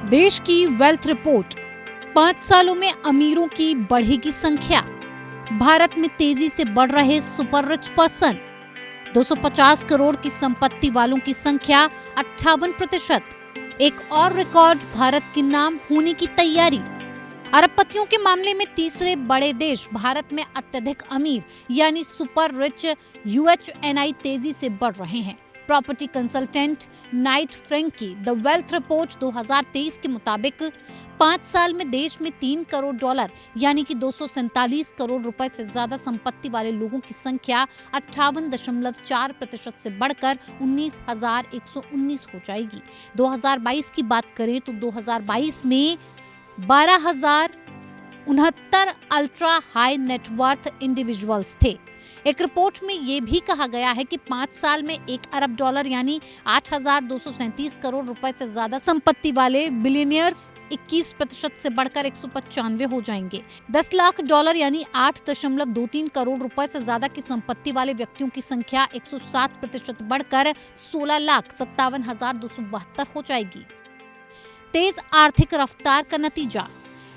देश की wealth report. 5 सालों में अमीरों की बढ़ेगी संख्या। भारत में तेजी से बढ़ रहे सुपर रिच पर्सन। 250 करोड़ की संपत्ति वालों की संख्या 58%। एक और रिकॉर्ड भारत के नाम होने की तैयारी। अरबपतियों के मामले में तीसरे बड़े देश भारत में अत्यधिक अमीर यानी सुपर रिच यूएचएनआई तेजी से बढ़ रहे हैं। प्रॉपर्टी कंसल्टेंट नाइट फ्रैंक की द वेल्थ रिपोर्ट 2023 के मुताबिक 5 साल में देश में $3 करोड़ यानी कि 247 करोड़ रुपए से ज्यादा संपत्ति वाले लोगों की संख्या 58.4% से बढ़कर 19,119 हो जाएगी। 2022 की बात करें तो 2022 में 12,069 अल्ट्रा हाई नेटवर्थ इंडिविजुअल्स थे। एक रिपोर्ट में ये भी कहा गया है कि 5 साल में $1 अरब यानी 8,237 करोड़ रुपए से ज्यादा संपत्ति वाले बिलियनियर्स 21% से बढ़कर 195 हो जाएंगे। $10 लाख यानी 8.23 करोड़ रुपए से ज्यादा की संपत्ति वाले व्यक्तियों की संख्या 107% बढ़कर 16,57,272 हो जाएगी। तेज आर्थिक रफ्तार का नतीजा।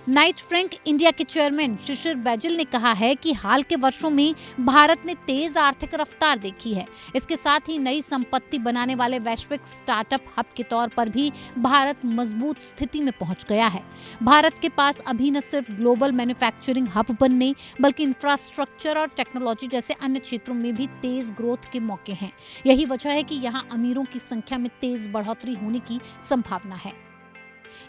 नाइट फ्रैंक इंडिया के चेयरमैन शिशिर बैजल ने कहा है कि हाल के वर्षों में भारत ने तेज आर्थिक रफ्तार देखी है। इसके साथ ही नई संपत्ति बनाने वाले वैश्विक स्टार्टअप हब के तौर पर भी भारत मजबूत स्थिति में पहुंच गया है। भारत के पास अभी न सिर्फ ग्लोबल मैन्युफैक्चरिंग हब बनने बल्कि इंफ्रास्ट्रक्चर और टेक्नोलॉजी जैसे अन्य क्षेत्रों में भी तेज ग्रोथ के मौके हैं। यही वजह है कि यहाँ अमीरों की संख्या में तेज बढ़ोतरी होने की संभावना है।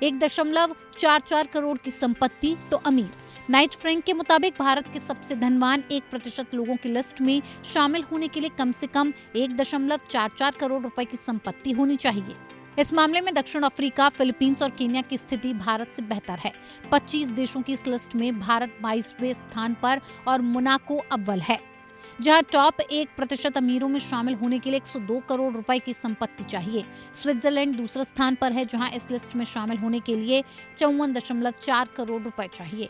1.44 करोड़ की संपत्ति तो अमीर। नाइट फ्रैंक के मुताबिक भारत के सबसे धनवान 1% लोगों की लिस्ट में शामिल होने के लिए कम से कम 1.44 करोड़ रुपए की संपत्ति होनी चाहिए। इस मामले में दक्षिण अफ्रीका, फिलीपींस और केन्या की स्थिति भारत से बेहतर है। 25 देशों की इस लिस्ट में भारत 22वें स्थान पर और मोनाको अव्वल है, जहां टॉप 1% अमीरों में शामिल होने के लिए 102 करोड़ रुपए की संपत्ति चाहिए। स्विट्जरलैंड दूसरे स्थान पर है, जहां इस लिस्ट में शामिल होने के लिए 54.4 करोड़ रुपए चाहिए।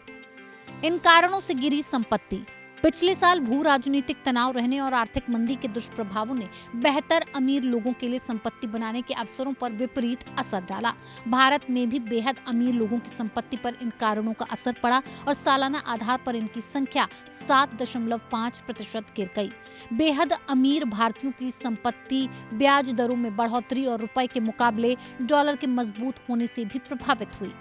इन कारणों से गिरी संपत्ति। पिछले साल भू राजनीतिक तनाव रहने और आर्थिक मंदी के दुष्प्रभावों ने बेहतर अमीर लोगों के लिए संपत्ति बनाने के अवसरों पर विपरीत असर डाला। भारत में भी बेहद अमीर लोगों की संपत्ति पर इन कारणों का असर पड़ा और सालाना आधार पर इनकी संख्या 7.5% गिर गई। बेहद अमीर भारतीयों की संपत्ति ब्याज दरों में बढ़ोतरी और रुपए के मुकाबले डॉलर के मजबूत होने से भी प्रभावित हुई।